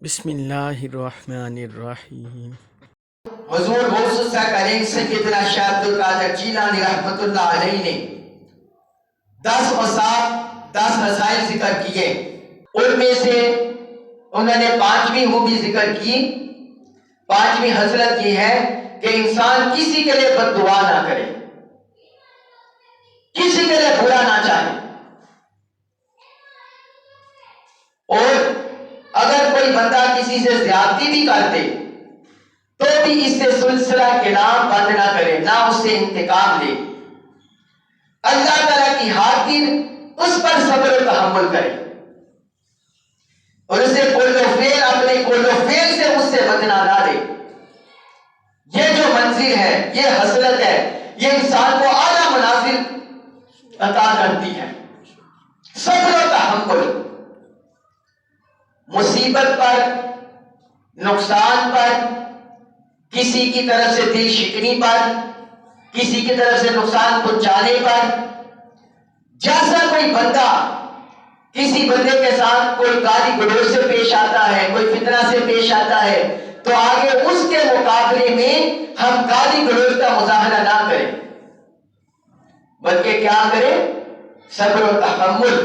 بسم اللہ الرحمن الرحیم۔ حضور غوث کریم سیدنا شیخ عبد القادر جیلانی رحمت اللہ علیہ نے 10 اوصاف 10 رسائل ذکر کیے، ان میں سے انہوں نے 5ویں خوبی ذکر کی۔ 5ویں حضرت یہ ہے کہ انسان کسی کے لیے بد دعا نہ کرے، کسی کے لیے برا نہ چاہے، اور اگر کوئی بندہ کسی سے زیادتی بھی کرتے تو بھی اس سے سلسلہ کلام بند نہ کرے، نہ اس سے انتقام لے، اللہ تعالیٰ کی خاطر اس پر صبر و تحمل کرے، اور اسے اپنے قول و فعل سے اس سے بدلا نہ دے۔ یہ جو منزل ہے، یہ حسرت ہے، یہ انسان کو اعلیٰ منازل عطا کرتی ہے۔ صبر و تحمل، مصیبت پر، نقصان پر، کسی کی طرف سے دل شکنی پر، کسی کی طرف سے نقصان پہنچانے پر، جیسا کوئی بندہ کسی بندے کے ساتھ کوئی گالی گلوچ سے پیش آتا ہے، کوئی فتنہ سے پیش آتا ہے، تو آگے اس کے مقابلے میں ہم گالی گلوچ کا مظاہرہ نہ کریں، بلکہ کیا کریں؟ صبر و تحمل،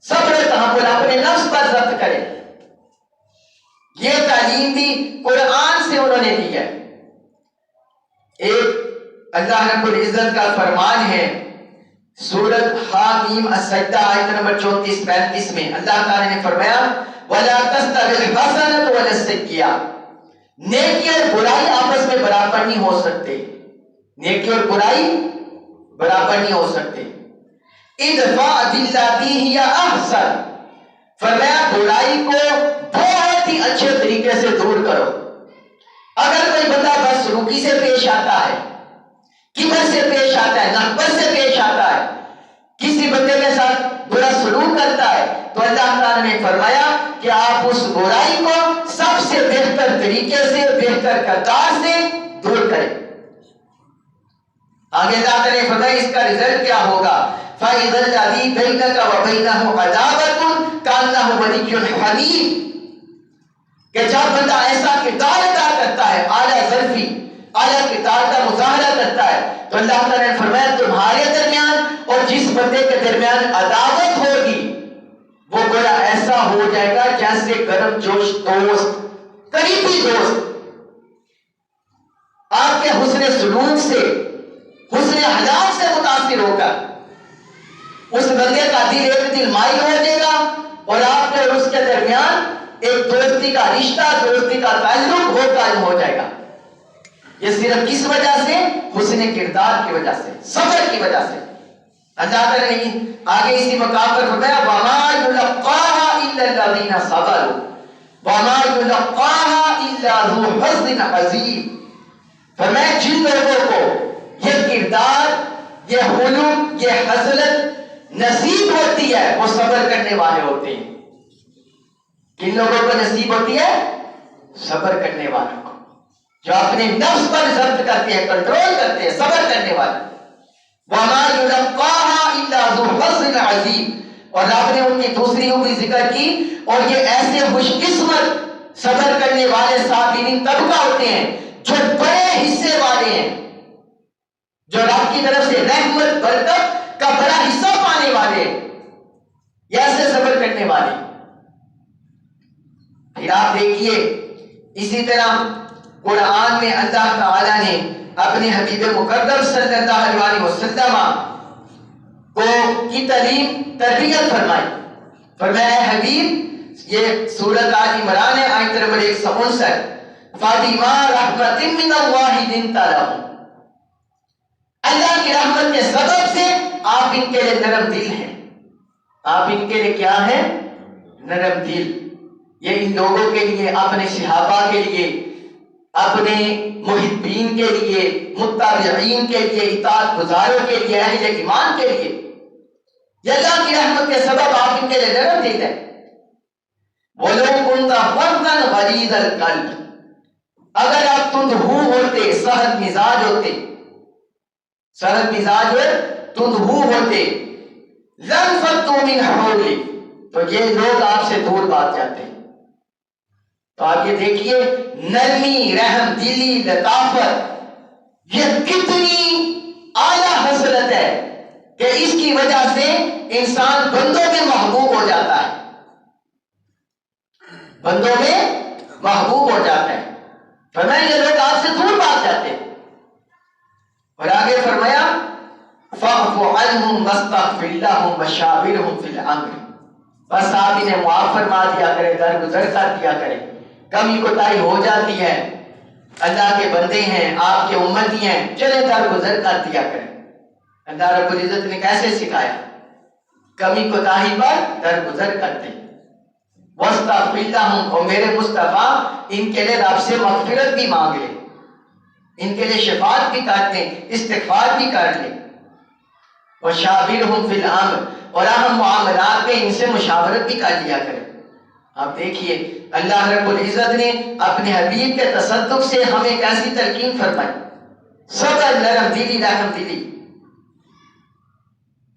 صبر و تحمل، اپنے نفس پر ضبط کریں۔ یہ تعلیم بھی قرآن سے انہوں نے دی ہے۔ ایک اللہ رب العزت کا فرمان ہے سورۃ حامیم السجدہ آیت نمبر 34-35 میں، اللہ تعالی نے فرمایا وَلَا تَسْتَوِي الْحَسَنَةُ وَلَا السَّيِّئَةُ، نیکی اور برائی آپس میں برابر نہیں ہو سکتے، نیکی اور برائی برابر نہیں ہو سکتے۔ اِدْفَعْ بِالَّتِی ہِیَ أَحْسَنُ، فرمایا برائی کو بہت ہی اچھے طریقے سے دور کرو۔ اگر کوئی بندہ بدسلوکی سے پیش آتا ہے، کبر سے پیش آتا ہے، نکبر سے پیش آتا ہے، کسی بندے کے ساتھ برا سلوک کرتا ہے، تو اللہ تعالیٰ نے فرمایا کہ آپ اس برائی کو سب سے بہتر طریقے سے، بہتر کردار سے دور کریں۔ آگے اللہ تعالیٰ نے فرمایا اس کا رزلٹ کیا ہوگا؟ فَإِذَا الَّذِي بَيْنَكَ وَبَيْنَهُ عَدَاوَةٌ كَأَنَّهُ وَلِيٌّ حَمِيمٌ، کہ جب بندہ ایسا کردار ادا کرتا ہے، اعلیٰ ظرفی، اعلیٰ کردار کا مظاہرہ کرتا ہے، تو اللہ تعالیٰ نے فرمایا تمہارے درمیان اور جس بندے کے درمیان عداوت ہوگی وہ گویا ایسا ہو جائے گا جیسے گرم جوش دوست، قریبی دوست، آپ کے حسن سلوک سے، حسن اخلاق سے متاثر ہوگا، اس بندے کا دل ایک دل مائل ہو جائے گا، اور آپ کے اور اس کے درمیان ایک دوستی کا رشتہ، دوستی کا تعلق قائم ہو جائے گا۔ یہ صرف کس وجہ سے؟ حسن کردار کی وجہ سے، صبر کی وجہ سے۔ اللہ تعالیٰ نے آگے اسی مقام پر فرمایا وَمَا يُلَقَّاهَا إِلَّا الَّذِينَ صَبَرُوا وَمَا يُلَقَّاهَا إِلَّا ذُو حَظٍّ عَظِيمٍ، فرمایا جن لوگوں کو یہ کردار، یہ خلق، یہ حسلت نصیب ہوتی ہے وہ صبر کرنے والے ہوتے ہیں۔ کن لوگوں کو نصیب ہوتی ہے؟ صبر کرنے والوں کو، جو اپنے نفس پر ضبط کرتے ہیں، کنٹرول کرتے ہیں، صبر کرنے والے۔ وَمَا يُلَقَّاهَا إِلَّا ذُو حَظٍّ عَظِيمٍ، اور آپ نے ان کی دوسری بھی ذکر کی، اور یہ ایسے خوش قسمت صبر کرنے والے صابرین طبقہ ہوتے ہیں جو بڑے حصے والے ہیں، جو رب کی طرف سے رحمت برکت کا بڑا حصہ پانے والے ہیں، یہ ایسے صبر کرنے والے۔ پھر آپ دیکھیے اسی طرح قرآن میں اللہ تعالیٰ نے اپنے حبیب مقدم صلی اللہ علیہ وسلم کی تربیت فرمائی، فرمایا اے حبیب، یہ سورۃ آل عمران ہے آیت نمبر 159، فَبِمَا رَحْمَةٍ مِّنَ اللَّهِ لِنتَ لَهُمْ، اللہ کی رحمت کے سبب سے آپ ان کے لیے نرم دل ہیں، آپ ان کے لیے کیا ہیں؟ نرم دل۔ یہ ان لوگوں کے لیے، اپنے صحابہ کے لیے، اپنے محبین کے لیے، متابعین کے لیے، اطاعت گزاروں کے لیے، اہل ایمان کے لیے، یہ اللہ کی رحمت کے سبب آپ ان کے لیے نرم دل ہے۔ وَلَوْ كُنْتَ فَظًّا غَلِيظَ الْقَلْبِ، اگر آپ تندہو ہوتے، سخت مزاج ہوتے، سخت مزاج ہوئے، تندہو ہوتے، لَنْفَضُّوا مِنْ حَوْلِكَ، تو یہ لوگ آپ سے دور بھاگ جاتے ہیں، تو آپ یہ دیکھیے نرمی، رحم دلی، لطافت، یہ کتنی اعلیٰ حسرت ہے کہ اس کی وجہ سے انسان بندوں میں محبوب ہو جاتا ہے، بندوں میں محبوب ہو جاتا ہے۔ فرمایا یہ لوگ آپ سے دور بھاگ جاتے ہیں، اور آگے فرمایا فَاعْفُ عَنْهُمْ وَاسْتَغْفِرْ لَهُمْ وَشَاوِرْهُمْ فِي الْأَمْرِ، بس آپ انہیں معاف فرما دیا کرے، درگزر کر دیا کرے، کمی کوتاہی ہو جاتی ہے، اللہ کے بندے ہیں، آپ کے امتی ہیں، چلے درگزر کر دیا کریں۔ اللہ رب العزت نے کیسے سکھایا؟ کمی کوتاہی پر درگزر کرتے، وَاسْتَغْفِرْ لَهُمْ، اور میرے مصطفیٰ ان کے لیے رب سے مغفرت بھی مانگ لے، ان کے لیے شفاعت بھی کر دیں، استغفار بھی کر لیں، وَشَاوِرْهُمْ فِي الْأَمْرِ، اور اہم معاملات میں ان سے مشاورت بھی کر لیا کریں۔ آپ دیکھیے اللہ رب العزت نے اپنے حبیب کے تصدق سے ہمیں کیسی تلقین فرمائی، صبر، نرم دلی، رحم دلی۔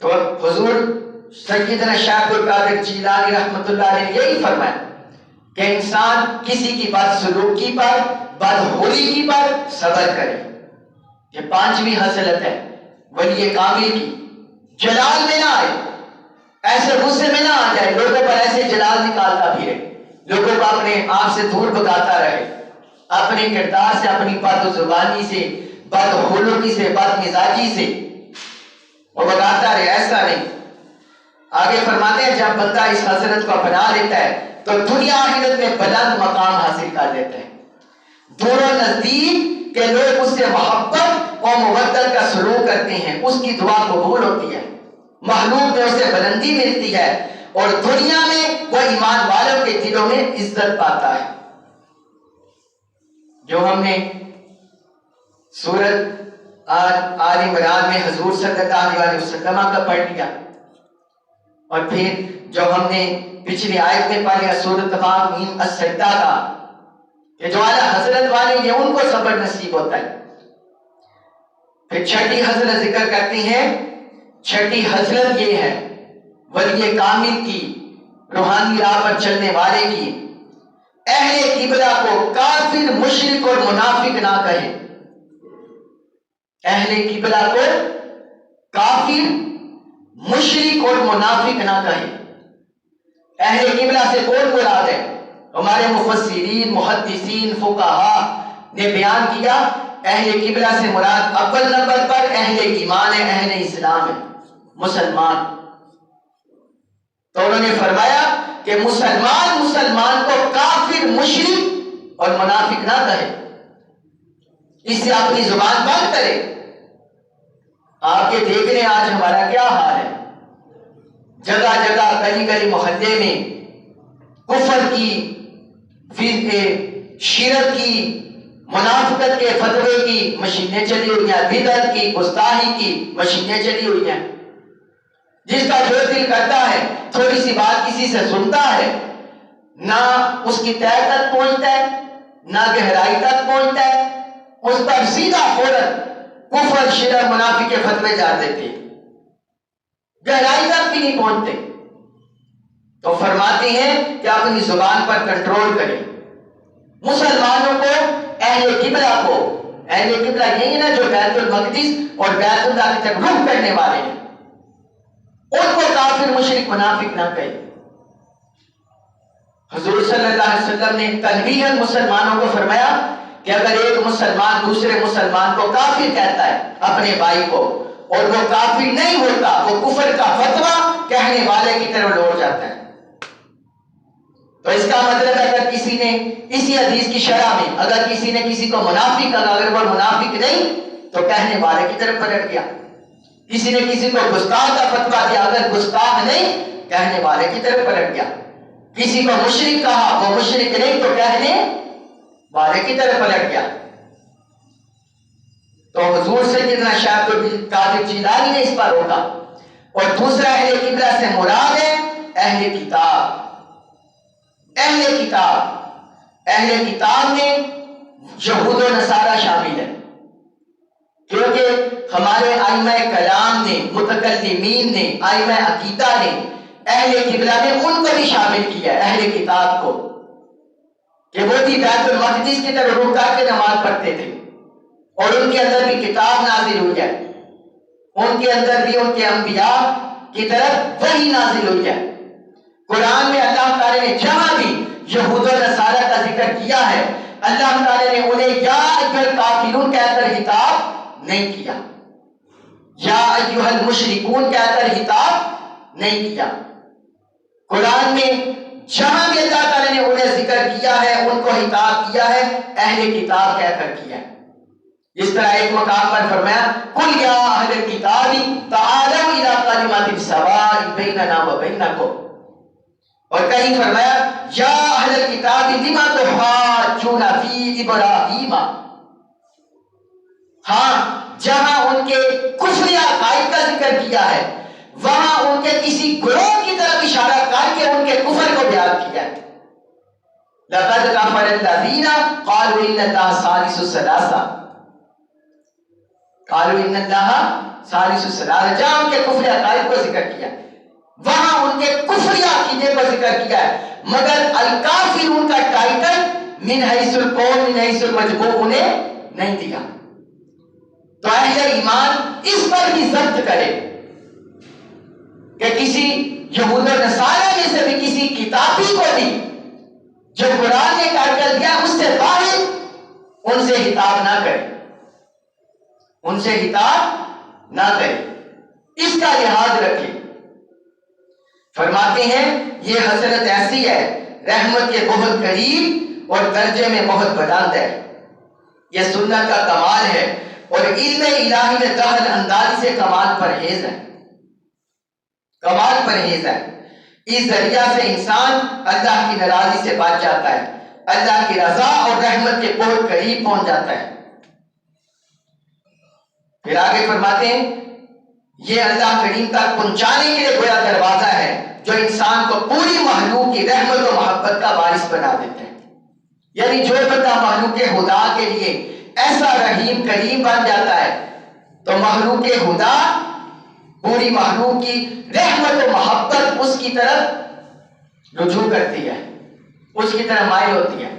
تو حضور سیدنا شیخ عبدالقادر جیلانی رحمۃ اللہ علیہ نے یہی فرمایا کہ انسان کسی کی بدسلوکی پر، بدخلقی پر صبر کرے۔ یہ پانچویں حاصلت ہے ولی کامل کی، جلال میں نہ آئے، ایسے غصے میں نہ آ جائے، لوگوں پر ایسے جلال نکالتا پھرے، لوگوں کو اپنے آپ سے دور بھگاتا رہے، اپنے کردار سے، اپنی بد زبانی سے، بد خلقی سے، بد مزاجی سے وہ بھگاتا رہے، ایسا نہیں۔ آگے فرماتے ہیں جب بندہ اس حضرت کو اپنا لیتا ہے تو دنیا آخرت میں بلند مقام حاصل کر لیتا ہے، دور و نزدیک کے لوگ اس سے محبت اور مودت کا سلوک کرتے ہیں، اس کی دعا قبول ہوتی ہے، محلوق میں اسے بلندی ملتی ہے، اور دنیا میں وہ ایمان والوں کے دلوں میں عزت پاتا ہے۔ جو ہم نے سورۃ آل عمران میں حضور صلی اللہ علیہ وسلم کا پڑھ لیا، اور پھر جو ہم نے پچھلی آیت میں پڑھ لیا سورۃ حامیم السجدہ کا، کہ جو اعلیٰ حضرت والے یہ ان کو صبر نصیب ہوتا ہے۔ پھر چھٹی حضرت ذکر کرتی ہیں، چھٹی حضرت یہ ہے ولی کامل کی، روحانی راہ پر چلنے والے کی، اہل قبلہ کو کافر، مشرک اور منافق نہ کہے، اہل قبلہ کو کافر، مشرک اور منافق نہ کہے۔ اہل قبلہ سے کون مراد ہے؟ ہمارے مفسرین، محدثین، فقہاء نے بیان کیا اہل قبلہ سے مراد اول نمبر پر اہل ایمان ہے، اہل اسلام ہے، مسلمان۔ تو انہوں نے فرمایا کہ مسلمان کو کافر، مشرک اور منافق نہ کہے، اس سے اپنی زبان بند کرے۔ آپ کے دیکھ رہے ہیں آج ہمارا کیا حال ہے، جگہ جگہ، گلی گلی، محلے میں کفر کی، شرک کی، منافقت کے فتوے کی مشینیں چلی ہوئی ہیں، بدعت کی، گستاخی کی مشینیں چلی ہوئی ہیں۔ جس کا جو دل کرتا ہے تھوڑی سی بات کسی سے سنتا ہے، نہ اس کی تہہ تک پہنچتا ہے، نہ گہرائی تک پہنچتا ہے، اس پر سیدھا فوراً کفر، شرک، منافق کے فتوے جا دیتے، گہرائی تک بھی نہیں پہنچتے۔ تو فرماتے ہیں کہ اپنی زبان پر کنٹرول کریں۔ مسلمانوں کو، اہل قبلہ کو، اہل قبلہ یہی نا جو بیت المقدس اور بیت اللہ کی طرف رخ کرنے والے ہیں، ان کو کافر، مشرک، منافق نہ کہے۔ حضور صلی اللہ علیہ وسلم نے تنبیہاً مسلمانوں کو فرمایا کہ اگر ایک مسلمان دوسرے مسلمان کو کافر کہتا ہے، اپنے بھائی کو، اور وہ کافر نہیں ہوتا، وہ کفر کا فتویٰ کہنے والے کی طرف لوٹ جاتا ہے۔ تو اس کا مطلب اگر کسی نے اسی حدیث کی شرح میں اگر کسی نے کسی کو منافق کہا، اگر وہ منافق نہیں تو کہنے والے کی طرف پلٹ گیا۔ کسی نے کسی کو گستاخ کا فتویٰ دیا، اگر گستاخ نہیں کہنے والے کی طرف پلٹ گیا۔ کسی کو مشرک کہا، وہ مشرک نہیں تو کہنے والے کی طرف پلٹ گیا۔ تو حضور سیدنا شیخ عبدالقادر جیلانی نے اس پر روکا۔ اور دوسرا اہل قبلہ سے مراد ہے اہل کتاب۔ اہل کتاب، اہل کتاب میں یہود و نصارہ شامل ہے، کیونکہ ہمارے ائمہ کلام نے، متکلمین نے، ائمہ عقیدہ نے اہل قبلہ میں ان کو بھی شامل کیا ہے، اہل کتاب کو۔ کہ وہ بھی بیت المقدس کی طرف رخ کر کے نماز پڑھتے تھے، اور ان کے اندر بھی کتاب نازل ہوئی ہے، ان کے اندر بھی ان کے انبیاء کی طرف وحی نازل ہوئی ہے۔ قرآن میں اللہ تعالی نے جہاں بھی یہود و نصارہ کا ذکر کیا ہے، اللہ تعالی نے انہیں یا ایھا الکافرون کہہ کر خطاب نہیں کیا، یا ایھا المشرکون کہہ کر خطاب نہیں کیا۔ قرآن میں جہاں بھی اللہ تعالی نے انہیں ذکر کیا ہے، ان کو خطاب کیا ہے، اہل کتاب کہہ کر کیا ہے۔ اس طرح ایک مقام پر فرمایا قل یا اہل الکتاب تعالوا الی کلمۃ سواء بیننا وبینکم، اور کہیں فرمایا یا اہل الکتاب لم تحاجون فی ابراہیم۔ ہاں، جہاں ان کے کفری عقائد کا ذکر کیا ہے، وہاں ان کے کسی گروہ کی طرف اشارہ کر کے ان کے کفر کو بیان کیا ہے۔ لقد کفر الذین قالوا ان اللہ ثالث ثلاثہ، قالوا ان اللہ ثالث ثلاثہ، جہاں ان کے کفر عقائد کو ذکر کیا، وہاں ان کے کفری عقیدے کو ذکر کیا ہے، مگر الکافرون کا ٹائٹل من حیث القول من حیث المجموع انہیں نہیں دیا۔ تو اہل ایمان اس پر بھی ضبط کرے کہ کسی یہود و نصارہ میں سے بھی کسی کتابی کو بھی جو قرآن نے ٹائٹل دیا اس سے باہر ان سے خطاب نہ کرے، ان سے خطاب نہ کرے، اس کا لحاظ رکھے۔ فرماتے ہیں یہ حضرت ایسی ہے رحمت کے بہت قریب اور درجے میں بہت بلند ہے، یہ سنت کا کمال ہے، اور علم الہی میں دخل اندازی سے کمال پرہیز ہے، کمال پرہیز ہے۔ اس ذریعہ سے انسان اللہ کی ناراضی سے بچ جاتا ہے، اللہ کی رضا اور رحمت کے بہت قریب پہنچ جاتا ہے۔ پھر آگے فرماتے ہیں یہ اللہ کریم تک پہنچانے کے لیے گویا دروازہ ہے جو انسان کو پوری مخلوق کی رحمت و محبت کا باعث بنا دیتا ہے۔ یعنی جو بندہ مخلوق خدا کے لیے ایسا رحیم کریم بن جاتا ہے تو مخلوق خدا پوری مخلوق کی رحمت و محبت اس کی طرف رجوع کرتی ہے، اس کی طرف مائل ہوتی ہے۔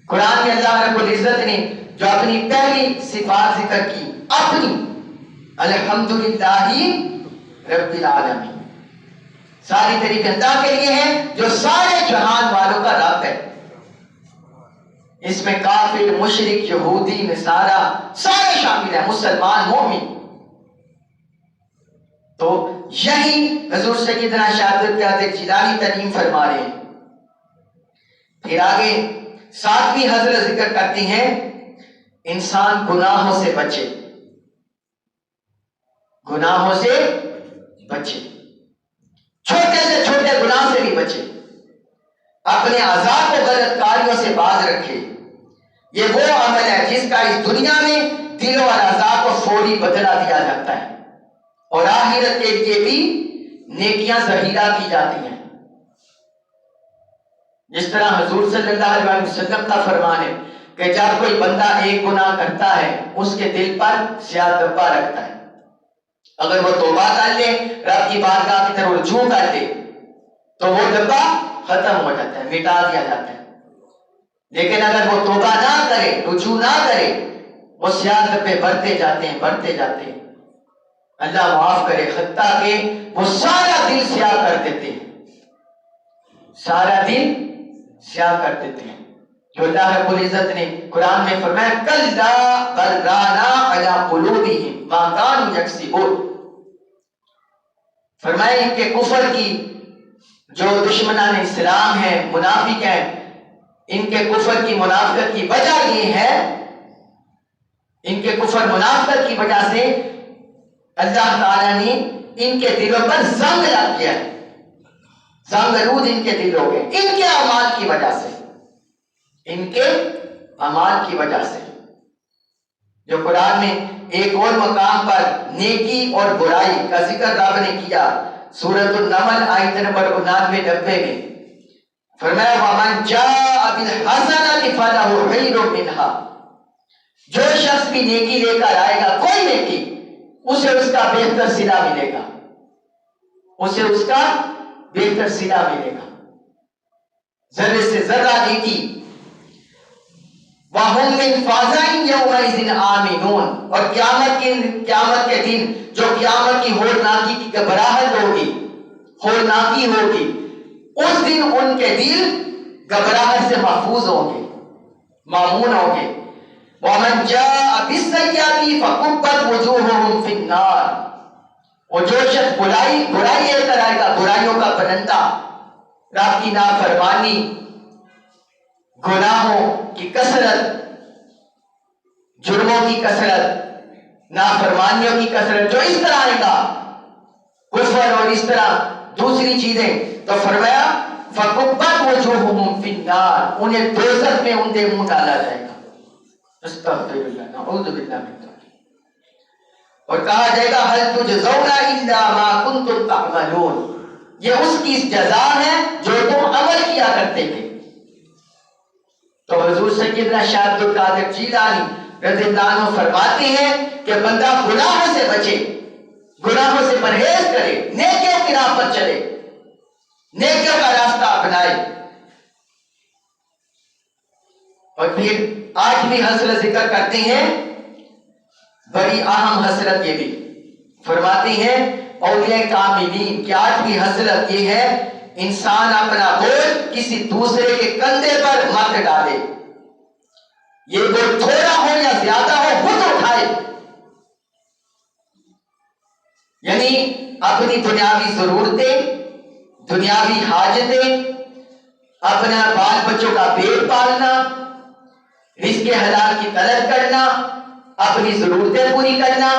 قرآن میں اللہ رب العزت نے جو اپنی پہلی صفات ذکر کی، اپنی الحمدللہ رب العالمین، ساری تعریف اللہ کے لیے ہے جو سارے جہان والوں کا رب ہے۔ اس میں کافر، مشرک، یہودی، نصارہ سارے شامل ہیں، مسلمان، مومن۔ تو یہی حضور سیدنا شاہ عبد القادر جیلانی تعلیم فرما رہے ہیں۔ پھر آگے ساتویں حضرت ذکر کرتی ہیں انسان گناہوں سے بچے، گناہوں سے بچے، چھوٹے سے چھوٹے گناہ سے بھی بچے، اپنے اعضاء کو غلط کاریوں سے باز رکھے۔ یہ وہ عمل ہے جس کا اس دنیا میں دل اور اعضاء کو فوری بدلہ دیا جاتا ہے، اور آخرت کے لیے بھی نیکیاں ذخیرہ کی جاتی ہیں۔ جس طرح حضور صلی اللہ علیہ وسلم کا فرمان ہے کہ جب کوئی بندہ ایک گناہ کرتا ہے اس کے دل پر سیاہ دبا رکھتا ہے، اگر وہ توبہ کر لے، رب کی بارگاہ کی طرف رجوع کر لے تو وہ دبا ختم ہو جاتا ہے، مٹا دیا جاتا ہے۔ لیکن اگر وہ توبہ نہ کرے، رجوع نہ کرے، وہ سیاہ دبے بڑھتے جاتے ہیں، بڑھتے جاتے ہیں۔ اللہ معاف کرے، حتیٰ کہ وہ سارا دل سیاہ کر دیتے ہیں، سارا دل سیاہ کر دیتے ہیں۔ جو اللہ رب العزت نے قرآن میں فرمایا کلا بل رانا علی قلوبہم ما کانوا یکسبون، فرمایا ان کے کفر کی جو دشمنان اسلام ہیں، منافق ہیں، ان کے کفر کی منافقت کی وجہ یہ ہے، ان کے کفر منافقت کی وجہ سے اللہ تعالیٰ نے ان کے دلوں پر زنگ لگ گیا، زنگ آلود ان کے دل ہو گئے، ان کے اعمال کی وجہ سے، ان کے اعمال کی وجہ سے۔ جو قرآن میں ایک اور مقام پر نیکی اور برائی کا ذکر رب نے کیا، سورۃ النمل آیت نمبر 99-90 میں فرمایا وَمَنْ جَاءَ بِالْحَسَنَةِ فَلَهُ خَيْرٌ مِنْهَا، جو شخص بھی نیکی لے کر آئے گا، کوئی نیکی، اسے اس کا بہتر صلہ ملے گا، اسے اس کا بہتر صلہ ملے گا۔ ذرے سے ذرہ نیکی. وَهُمْ مِنْ فَزَعٍ يَوْمَئِذٍ آمِنُونَ, اور قیامت کے دن جو قیامت کی ہولناکی کی گھبراہٹ ہوگی, ہولناکی ہوگی, اس دن ان کے دل گھبراہٹ سے محفوظ ہوں گے, مامون ہوں گے. وَمَنْ جَاءَ بِالسَّيِّئَةِ فَكُبَّتْ وُجُوهُهُمْ فِي النَّارِ, اور جو شخص برائی لے کر آئے گا, برائیوں کا بنندہ, رب کی نافرمانی, گناہوں کی کثرت, جرموں کی کثرت, نافرمانیوں کی کثرت, جو اس طرح آئے گا, کفر اور اس طرح دوسری چیزیں, تو فرمایا فَكُبَّتْ وُجُوهُهُمْ فِي النَّارِ, انہیں دوزخ میں اندھے منہ ڈالا جائے گا. استغفر اللہ, نعوذ باللہ من ذالک. اور کہا جائے گا هَلْ تُجْزَوْنَ إِلَّا مَا كُنْتُمْ تَعْمَلُونَ, یہ اس کی جزا ہے جو تم عمل کیا کرتے تھے. تو حضور سیدنا شاہ عبد القادر جیلانی رضی اللہ عنہ فرماتے ہیں کہ بندہ گناہوں سے بچے, گناہوں سے پرہیز کرے, نیکیوں کی راہ پر چلے, نیکیوں کا راستہ اپنائے. اور پھر آٹھویں حسرت ذکر کرتے ہیں, بڑی اہم حسرت یہ بھی فرماتے ہیں اولیاء کاملین کی آٹھویں حسرت یہ ہے, انسان اپنا بوجھ کسی دوسرے کے کندھے پر مت ڈالے. یہ بوجھ تھوڑا ہو یا زیادہ ہو, خود اٹھائے. یعنی اپنی دنیاوی ضرورتیں, دنیاوی حاجتیں, اپنا بال بچوں کا پیٹ پالنا, رزق حلال کی طلب کرنا, اپنی ضرورتیں پوری کرنا,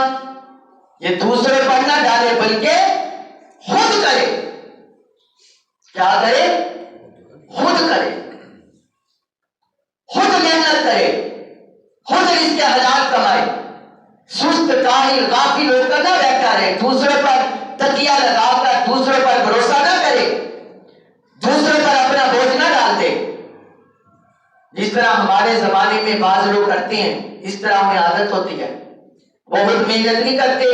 یہ دوسرے پر نہ ڈالے بلکہ خود کرے. کیا کرے؟ خود کرے, خود محنت کرے, خود رزق حلال کمائے. سست کاہل غافل ہو کر نہ بیٹھا رہے, دوسرے پر تکیہ لگا کر دوسرے پر بھروسہ نہ کرے, دوسرے پر اپنا بوجھ نہ ڈال دے. جس طرح ہمارے زمانے میں بعض لوگ کرتے ہیں, اس طرح ہمیں عادت ہوتی ہے. وہ خود محنت نہیں کرتے,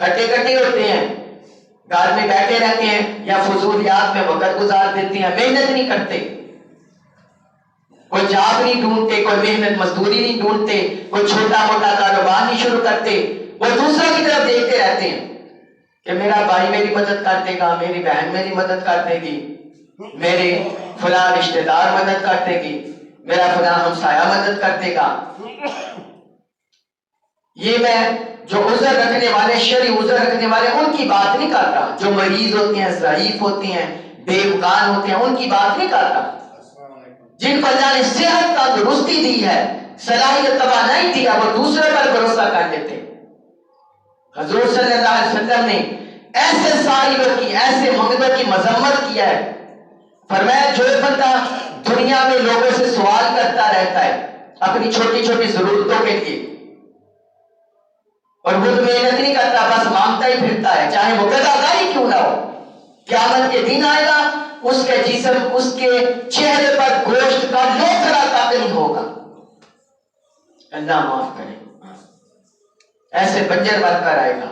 ہٹے کٹے ہوتے ہیں, گھر میں بیٹھے رہتے ہیں یا فضولیات میں وقت گزار دیتے ہیں, محنت نہیں کرتے, کوئی جاب نہیں ڈھونڈتے, کوئی محنت مزدوری نہیں ڈھونڈتے, کوئی چھوٹا موٹا کاروبار نہیں شروع کرتے. وہ دوسروں کی طرف دیکھتے رہتے ہیں کہ میرا بھائی میری مدد کر دے گا, میری بہن میری مدد کر دے گی, میرے فلاں رشتہ دار مدد کر دے گی, میرا فلاں ہمسایہ مدد کر دے گا. یہ میں جو عذر رکھنے والے, شرعی عذر رکھنے والے, ان کی بات نہیں کر رہا. جو مریض ہوتے ہیں, ضعیف ہوتے ہیں, بے امکان ہوتے ہیں, ان کی بات نہیں کر رہا. جن کو اللہ نے صحت کا درستی دی ہے, صلاحیت توانائی دی ہے, وہ دوسرے پر بھروسہ کر دیتے. حضور صلی اللہ علیہ وسلم نے ایسے سائلوں کی, ایسے منگتوں کی مذمت کی ہے. فرمایا جو بندہ دنیا میں لوگوں سے سوال کرتا رہتا ہے اپنی چھوٹی چھوٹی ضرورتوں کے لیے, اور وہ محنت نہیں کرتا, بس مانگتا ہی پھرتا ہے, چاہے وہ گداگاری کیوں نہ ہو, قیامت کے دن آئے گا, اس کے جسم, اس کے چہرے پر گوشت کا لوتھڑا تک نہیں ہوگا. اللہ معاف کرے, ایسے بنجر بن کر آئے گا.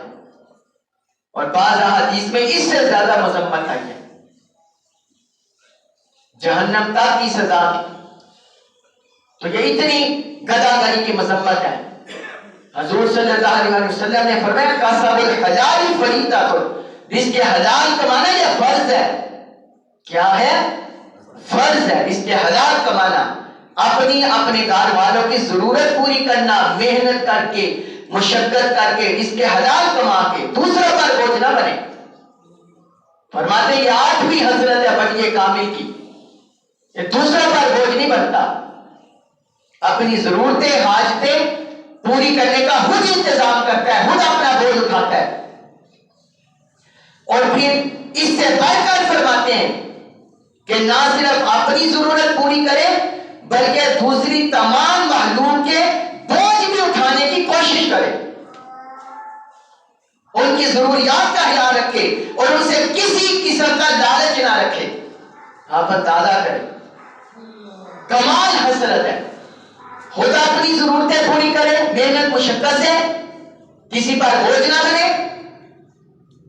اور بعض احادیث میں اس سے زیادہ مذمت آئی ہے, جہنم تک کی سزا دی. تو یہ اتنی گداگری کی مذمت ہے. حضور صلی اللہ علیہ وسلم نے فرمایا کسب الحلال فریضہ, رزق حلال کمانا یہ فرض ہے. کیا ہے؟ فرض ہے رزق حلال کمانا. اپنے گھر والوں کی ضرورت پوری کرنا, محنت کر کے, مشقت کر کے, رزق حلال کما کے, دوسروں پر بوجھ نہ بنے. فرماتے ہیں یہ آٹھویں حضرت ہے بنی کامل کی, یہ دوسروں پر بوجھ نہیں بنتا, اپنی ضرورتیں, حاجتیں پوری کرنے کا خود انتظام کرتا ہے, خود اپنا بوجھ اٹھاتا ہے. اور پھر اس سے بڑھ کر فرماتے ہیں کہ نہ صرف اپنی ضرورت پوری کرے بلکہ دوسری تمام معلوم کے بوجھ بھی اٹھانے کی کوشش کرے, ان کی ضروریات کا خیال رکھے اور ان سے کسی قسم کا لالچ نہ رکھے. آپ اندازہ کریں, کمال حسرت ہے. خود اپنی ضرورتیں پوری کرے محنت مشقت سے, کسی پر بوجھ نہ بنے,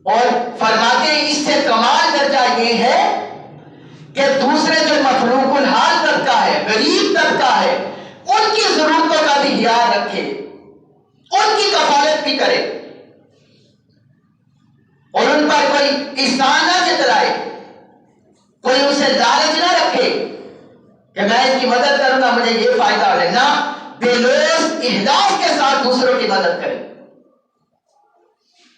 اور فرماتے ہیں اس سے کمال درجہ یہ ہے کہ دوسرے جو مخلوق الحال کہ میں اس کی مدد کروں گا مجھے یہ فائدہ ہو جائے، نہ بے لوث اخلاص کے ساتھ دوسروں کی مدد کرے۔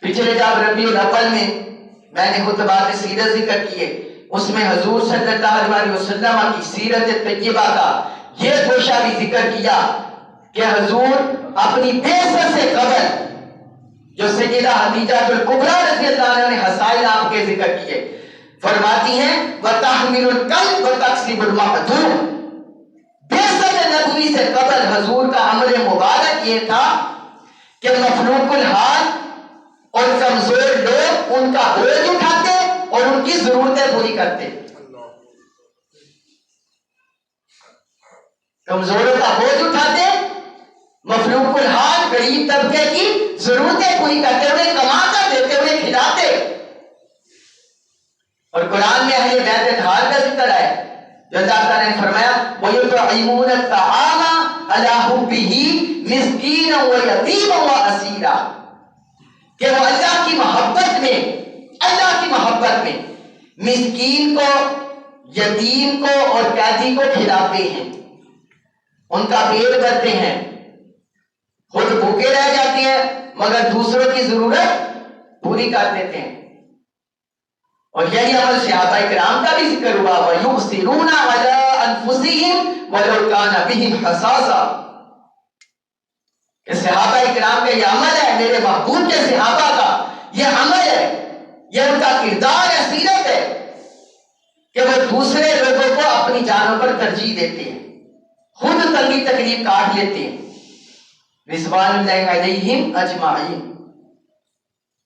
پچھلے جب ربیع الاول میں نے خطبات سیرت ذکر کیے، اس میں حضور صلی اللہ علیہ وسلم کی سیرت طیبہ کا یہ گوشہ بھی ذکر کیا کہ حضور اپنی بعثت سے قبل جو سیدہ خدیجہ الکبریٰ رضی اللہ عنہا نے حسائل آپ کے ذکر کیے، فرماتی ہیں وَتَحْمِلُ الْقَلْبَ وَتَكْسِبُ الْمَعْدُومَ۔ بعثت نبوی سے قبل حضور کا عمل مبارک یہ تھا کہ مفلوق الحال اور کمزور لوگ ان کا بوجھ اٹھاتے اور ان کی ضرورتیں پوری کرتے۔ کمزوروں کا بوجھ اٹھاتے، مفلوق الحال غریب طبقے کی ضرورتیں پوری کرتے، انہیں کما کر دیتے، انہیں کھلاتے۔ اور قرآن میں اہل بیت اطہار کا ذکر ہے جو اللہ تعالیٰ نے فرمایا وَيُطْعِمُونَ الطَّعَامَ عَلَىٰ حُبِّهِ مِسْكِينًا وَيَتِيمًا وَأَسِيرًا، کہ وہ اللہ کی محبت میں مسکین کو، یتیم کو اور قیدی کو کھلاتے ہیں، ان کا پیٹ بھرتے ہیں، خود بھوکے رہ جاتے ہیں مگر دوسروں کی ضرورت پوری کر دیتے ہیں۔ اور یہی عمل صحابہ کرام کا بھی ذکر ہوا وَيُؤْثِرُونَ عَلَىٰ أَنفُسِهِمْ وَلَوْ كَانَ بِهِمْ خَصَاصَةٌ، کہ صحابہ کرام کا یہ عمل ہے، میرے محبوب کے صحابہ کا یہ عمل ہے، یہ ان کا کردار ہے، سیرت ہے کہ وہ دوسرے لوگوں کو اپنی جانوں پر ترجیح دیتے ہیں، خود تنگی تکلیف کاٹ لیتے ہیں، رضوان اللہ علیہم اجمعین،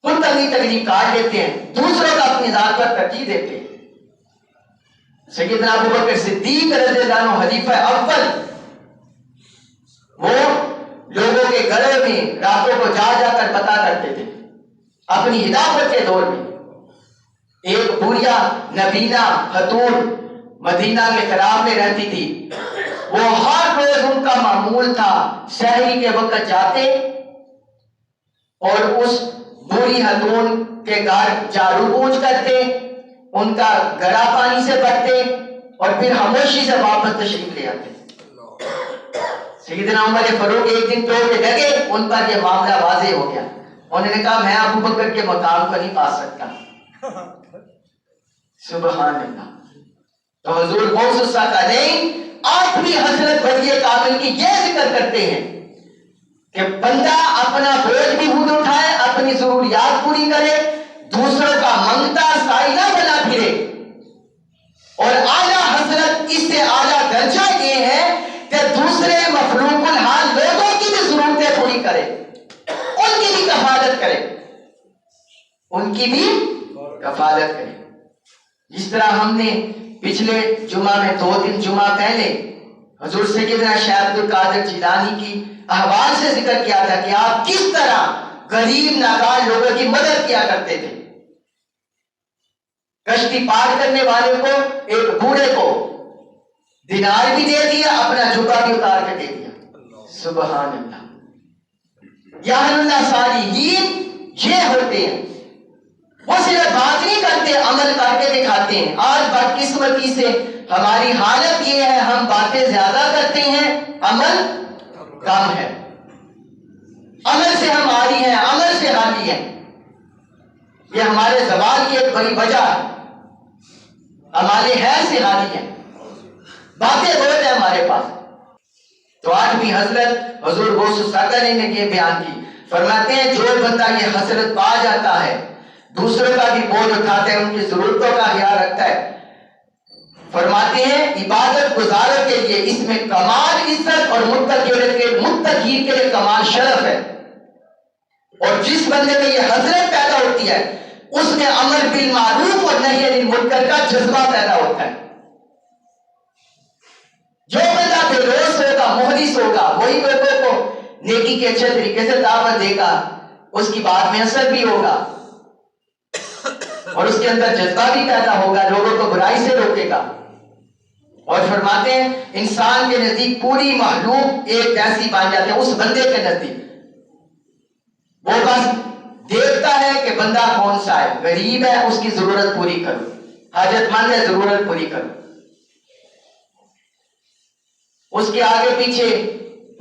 خود تنگی تکلیف کاٹ لیتے ہیں، دوسروں کا اپنی ذات پر ترجیح دیتے ہیں۔ سیدنا ابوبکر صدیق رضی اللہ عنہ خلیفہ اول، وہ لوگوں کے گھروں میں راتوں کو جا جا کر پتہ کرتے تھے۔ اپنی خلافت کے دور میں ایک بوڑھا نبینا خاتون مدینہ کے خراب میں رہتی تھی، وہ ہر روز ان کا معمول تھا سحری کے وقت جاتے اور اس بوڑھی خاتون کے گھر جھاڑو پوچھ کرتے، ان کا گڑا پانی سے بھرتے اور پھر خاموشی سے واپس تشریف لے آتے۔ سیدنا عمر فاروق ایک دن تو کے لگے، ان پر یہ معاملہ واضح ہو گیا، انہوں نے کہا میں ابو بکر کے مقام کو نہیں پا سکتا۔ سبحان اللہ۔ تو حضور موسیٰ کا نہیں، آٹھویں حضرت ولی کامل کی یہ ذکر کرتے ہیں کہ بندہ اپنا بوجھ بھی خود اٹھائے، اپنی ضروریات پوری کرے، دوسروں کا منگتا سائلہ بنا پھرے، اور اعلیٰ حضرت اس سے اعلیٰ درجہ یہ ہے کہ دوسرے مفلوق الحال لوگوں کی بھی ضرورتیں پوری کرے، ان کی بھی کفالت کرے، ان کی بھی کفالت کرے۔ جس طرح ہم نے پچھلے جمعہ میں 2 دن جمعہ پہلے حضور سیدنا شیخ عبد القادر جیلانی کی احوال سے ذکر کیا تھا کہ آپ کس طرح غریب ناکار لوگوں کی مدد کیا کرتے تھے۔ کشتی پار کرنے والے کو، ایک بوڑھے کو دینار بھی دے دیا، اپنا جوتا بھی اتار کے دے دیا۔ سبحان اللہ۔ یا اللہ صالحین یہ ہوتے ہیں، وہ صرف بات نہیں کرتے، عمل کر کے دکھاتے ہیں۔ آج بدقسمتی سے ہماری حالت یہ ہے، ہم باتیں زیادہ کرتے ہیں، عمل کم ہے، عمل سے ہم عاری ہیں، عمل سے حالی ہیں۔ یہ ہمارے زوال کی ایک بڑی وجہ ہے، ہمارے خیر سے حالی ہیں، باتیں بہت ہیں ہمارے پاس۔ تو آٹھویں حضرت حضور غوث الثقلین نے یہ بیان کی، فرماتے ہیں جو بندہ یہ حسرت پا جاتا ہے، دوسروں کا بھی بوجھ اٹھاتا ہے، ان کی ضرورتوں کا خیال رکھتا ہے، فرماتے ہیں عبادت گزاروں کے لیے اس میں کمال عزت اور متقی کے لیے کمال شرف ہے۔ اور جس بندے میں یہ حضرت پیدا ہوتی ہے اس میں امر بالمعروف اور نہی عن المنکر کا جذبہ پیدا ہوتا ہے۔ جو بندہ بے لوث ہوگا، مخلص ہوگا، وہی لوگوں کو نیکی کے اچھے طریقے سے دعوت دے گا، اس کی بات میں اثر بھی ہوگا اور اس کے اندر جذبہ بھی پیدا ہوگا، لوگوں کو برائی سے روکے گا۔ اور فرماتے ہیں انسان کے نزدیک پوری مخلوق ایک جیسی بن جاتی ہے، اس بندے کے نزدیک وہ بس دیکھتا ہے کہ بندہ کون سا ہے، غریب ہے اس کی ضرورت پوری کرو، حاجت مند ہے ضرورت پوری کرو۔ اس کے آگے پیچھے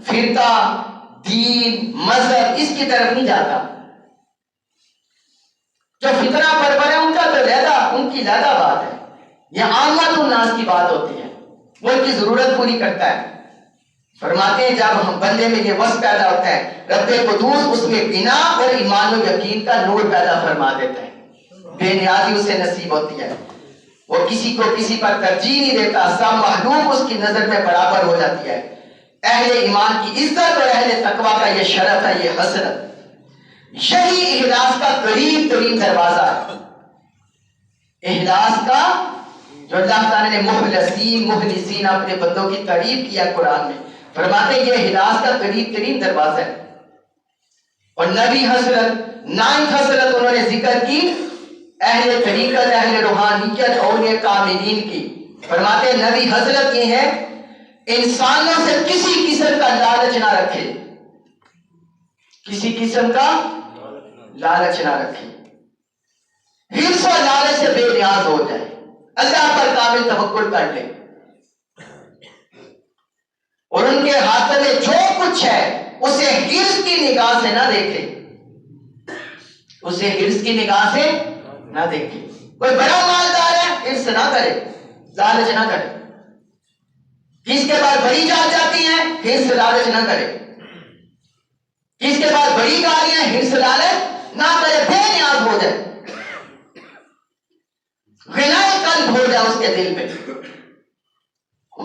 فرقہ، دین، مذہب اس کی طرف نہیں جاتا. جو فطرہ پرور ہے ان کا تو علیحدہ، ان کی علیحدہ بات ہے. یہ عامت الناس کی بات ہوتی ہے، وہ ان کی ضرورت پوری کرتا ہے. فرماتے ہیں جب ہم بندے میں یہ وصف پیدا ہوتا ہے، رب قدوس اس میں بنا اور ایمان و یقین کا نور پیدا فرما دیتا ہے. بے نیازی اسے نصیب ہوتی ہے، وہ کسی کو کسی پر ترجیح نہیں دیتا، سب محلوم اس کی نظر میں برابر ہو جاتی ہے. اہل ایمان کی عزت اور اہل تقویٰ کا یہ شرف ہے، یہ حسرت. یہی اخلاص کا قریب ترین دروازہ ہے. اخلاص کا جو اللہ تعالیٰ نے مخلصین اپنے بندوں کی تعریف کیا قرآن میں، فرماتے ہیں یہ اخلاص کا قریب ترین دروازہ ہے. اور نبی حضرت 9 حضرت انہوں نے ذکر کی اہل طریقت، اہل روحانیت، اولیاء کاملین کی. فرماتے ہیں نبی حضرت یہ ہے انسانوں سے کسی قسم کا لالچ نہ رکھے، کسی قسم کا لالچ نہ رکھے، حرص و لالچ سے بے نیاز ہو جائے، اللہ پر کامل توکل کر لے، اور ان کے ہاتھ میں جو کچھ ہے اسے حرص کی نگاہ سے نہ دیکھے، اسے حرص کی نگاہ سے نہ دیکھے. کوئی بڑا مالدار ہے، حرص نہ کرے، لالچ نہ کرے. کس کے بعد بڑی جات جاتی ہیں، حرص لالچ نہ کرے. کس کے بعد بڑی گاڑیاں، حرص لالچ نہ کرے، بے نیاز ہو جائے، غنائے قلب ہو جائے اس کے دل میں.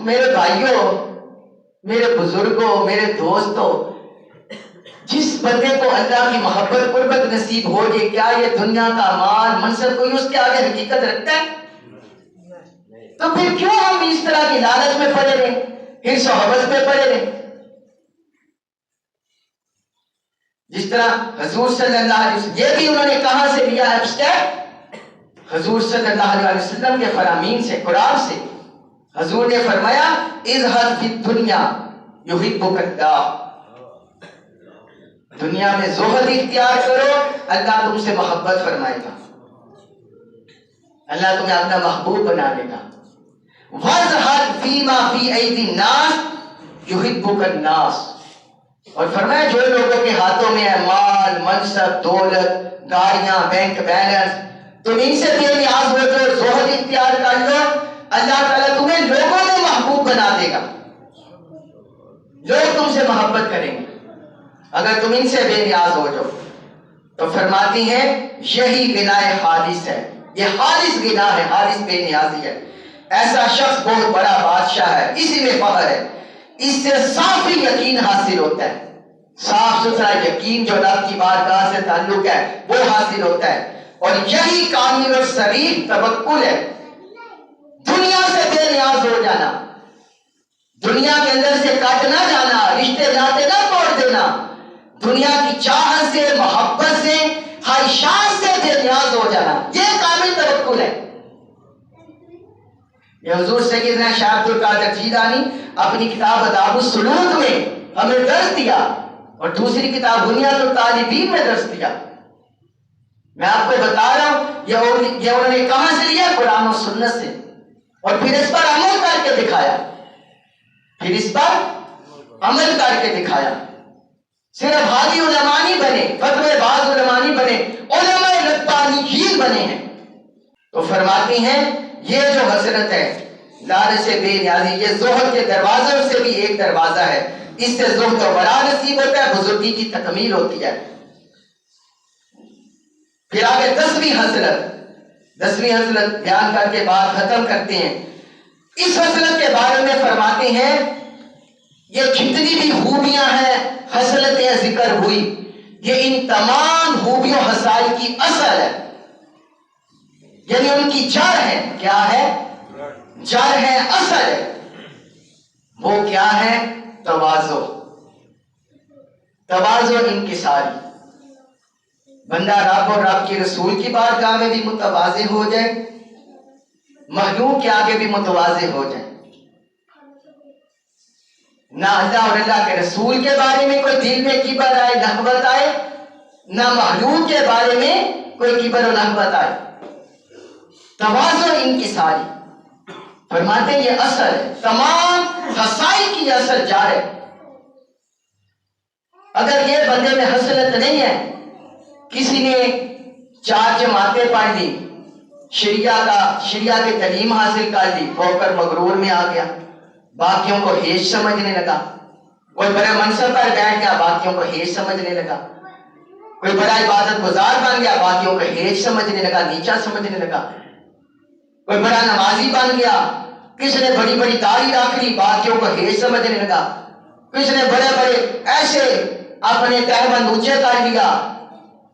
میرے بھائیوں، میرے بزرگوں، میرے دوستوں، جس بندے کو اللہ کی محبت قربت نصیب ہو جائے، کیا یہ دنیا کا مال منصب کوئی اس کے آگے حقیقت رکھتا ہے؟ تو پھر کیوں ہم اس طرح کی لالچ میں پڑے رہیں، حرص و ہوس میں پڑے رہیں؟ جس طرح حضور صلی اللہ علیہ وسلم، یہ بھی انہوں نے کہاں سے لیا ایبسٹیکٹ؟ حضور صلی اللہ علیہ وسلم کے فرامین سے، قرآن سے. حضور نے فرمایا اذہب فی الدنیا یحبک اللہ، دنیا میں زہد اختیار کرو، اللہ تم سے محبت فرمائے گا، اللہ تمہیں اپنا محبوب بنا لے گا. وَاذْهَدْ فِي مَا فِي أَيْدِي النَّاسِ يُحِبُّكَ النَّاسِ، اور فرمایا جو لوگوں کے ہاتھوں میں ہے مال، منصب، دولت، گاڑیاں، بینک بیلنس، تم ان سے بے نیاز ہو جو زہد اختیار کر لو، اللہ تعالیٰ تمہیں لوگوں میں محبوب بنا دے گا، لوگ تم سے محبت کریں گے اگر تم ان سے بے نیاز ہو جاؤ. تو فرماتی ہیں یہی غنائے خالص ہے، یہ خالص غنا ہے، خالص بے نیازی ہے. ایسا شخص بہت بڑا بادشاہ ہے، اسی میں فخر ہے. اس سے صافی یقین حاصل ہوتا ہے، صاف ستھرا یقین جو رب کی بارگاہ سے تعلق ہے وہ حاصل ہوتا ہے. اور یہی کامل اور صریح توکل ہے. دنیا سے بے نیاز ہو جانا، دنیا کے اندر سے کٹ نہ جانا، رشتے ناطے نہ توڑ دینا، دنیا کی چاہت سے، محبت سے، خواہشات سے بے نیاز ہو جانا، یہ کامل توکل ہے. یہ حضور سیدنا شاہ عبد القادر جیلانی اپنی کتاب آداب السلوک میں ہمیں درس دیا، اور دوسری کتاب بنیاد الطالبین میں درس دیا. میں آپ کو بتا رہا ہوں یہ انہوں نے کہاں سے لیا؟ قرآن و سنت سے، اور پھر اس پر عمل کر کے دکھایا، پھر اس پر عمل کر کے دکھایا. صرف حاجی علماء نہیں بنے، فتوی باز علماء نہیں بنے، علماء ربانیین بنے ہیں. تو فرماتی ہیں یہ جو حسرت ہے، لالچ سے بے نیازی، یہ زہد کے دروازوں سے بھی ایک دروازہ ہے. اس سے زہد و ورع نصیب ہوتا ہے، بزرگی کی تکمیل ہوتی ہے. پھر آگے 10ویں حسرت بیان کر کے بات ختم کرتے ہیں. اس حسرت کے بارے میں فرماتے ہیں یہ جتنی بھی خوبیاں ہیں، حسرتیں ذکر ہوئی، یہ ان تمام خوبیوں حسائی کی اصل ہے، یعنی ان کی جڑ ہے. کیا ہے؟ جڑ ہے، اصل ہے. وہ کیا ہے؟ تواضع، انکساری. بندہ رب اور رب کے رسول کی بارگاہ میں بھی متواضع ہو جائے، مخلوق کے آگے بھی متواضع ہو جائے. نہ اللہ اور اللہ کے رسول کے بارے میں کوئی دل میں کبر آئے، نخوت آئے، نہ مخلوق کے بارے میں کوئی کبر و نخوت آئے. تواضع انکساری، فرماتے ہیں یہ اصل ہے. تمام خصائل کی یہ اثر جار ہے. اگر یہ بندے میں حسنت نہیں ہے، کسی نے 4 جماعتیں پڑھ لی، شریعہ کی تعلیم حاصل کر لی، ہو کر مغرور میں آ گیا، باقیوں کو ہیچ سمجھنے لگا، کوئی بڑے منصب پر بیٹھ گیا، باقیوں کو ہیچ سمجھنے لگا، کوئی بڑا عبادت گزار بن گیا، باقیوں کو ہیچ سمجھنے لگا، نیچا سمجھنے لگا، کوئی بڑا نمازی بن گیا، کسی نے بڑی بڑی داڑھی رکھ لی، باقیوں کو ہیچ سمجھنے لگا، کسی نے بڑے بڑے ایسے اپنے تہبند اونچے کر لیا،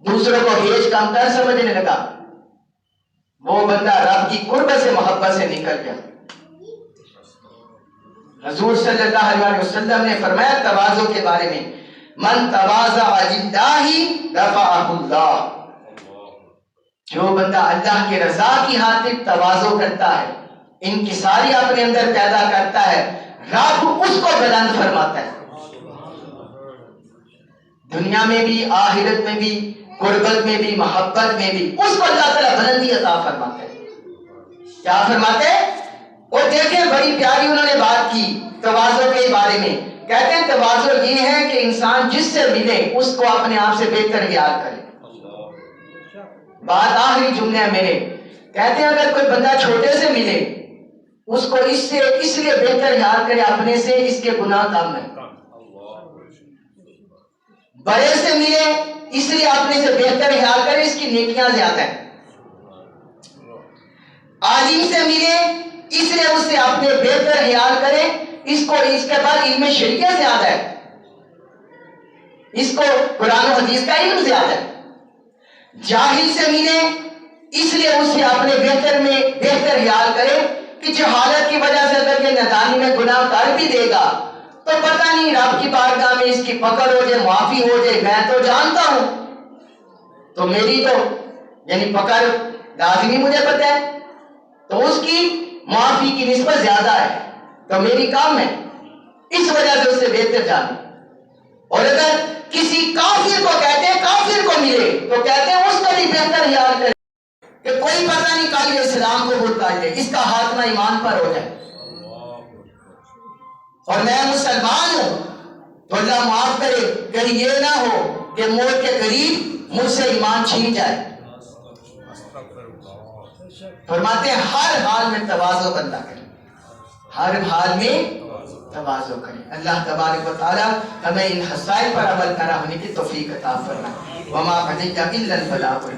دوسروں کو ہیچ کم کر سمجھنے لگا. وہ بندہ رب کی قربت سے محبت سے نکل گیا. حضور صلی اللہ علیہ وسلم نے فرمایا تواضع کے بارے میں، من تواضع للہ رفعہ اللہ، جو بندہ اللہ کے رضا کی خاطر تواضع کرتا ہے، انکساری اپنے اندر پیدا کرتا ہے، رب اس کو بلند فرماتا ہے. دنیا میں بھی، آخرت میں بھی، قربت میں بھی، محبت میں بھی اس کو اللہ تعالیٰ بلندی عطا فرماتا ہے. کیا فرماتے ہیں؟ اور دیکھیں بڑی پیاری انہوں نے بات کی تواضع کے بارے میں. کہتے ہیں تواضع یہ ہے کہ انسان جس سے ملے اس کو اپنے آپ سے بہتر خیال کرے. بات آخری جملے ہے میرے. کہتے ہیں اگر کوئی بندہ چھوٹے سے ملے اس کو اس لیے بہتر خیال کرے اپنے سے، اس کے گناہ کم ہے. بڑے سے ملے اس لیے اپنے سے بہتر خیال کرے، اس کی نیکیاں زیادہ ہیں. عالم سے ملے اس لیے اس سے اپنے بہتر خیال کرے، اس کے بعد علم شریعت زیادہ ہے، اس کو قرآن و حدیث کا علم زیادہ ہے. جاہل سے ملے اس لیے اس سے اپنے بہتر خیال کرے کہ جہالت کی وجہ سے اگر یہ ندانی میں گناہ کر بھی دے گا تو پتہ نہیں رب کی بارگاہ میں اس کی پکڑ ہو جائے، معافی ہو جائے، میں تو جانتا ہوں، تو میری تو یعنی پکڑ لازمی مجھے پتہ ہے، تو اس کی معافی کی نسبت زیادہ ہے، تو میری کام ہے، اس وجہ سے اس سے بہتر جانے. اور اگر کسی کافر کو کہتے ہیں، کافر کو ملے تو کہتے ہیں اس کو بھی بہتر خیال کرے کہ کوئی پتہ نہیں کل یہ اسلام کو بھول کر لے، اس کا خاتمہ ایمان پر ہو جائے، اور میں مسلمان ہوں تو اللہ معاف کرے کہیں یہ نہ ہو کہ موت کے قریب مجھ سے ایمان چھین جائے. فرماتے ہیں ہر حال میں تواضع بندہ کرے، ہر حال میں تواضع کرے. اللہ تبارک و تعالی ہمیں ان خصائل پر عمل کرنے کی توفیق عطا فرمائے. وما علیک الا البلاغ.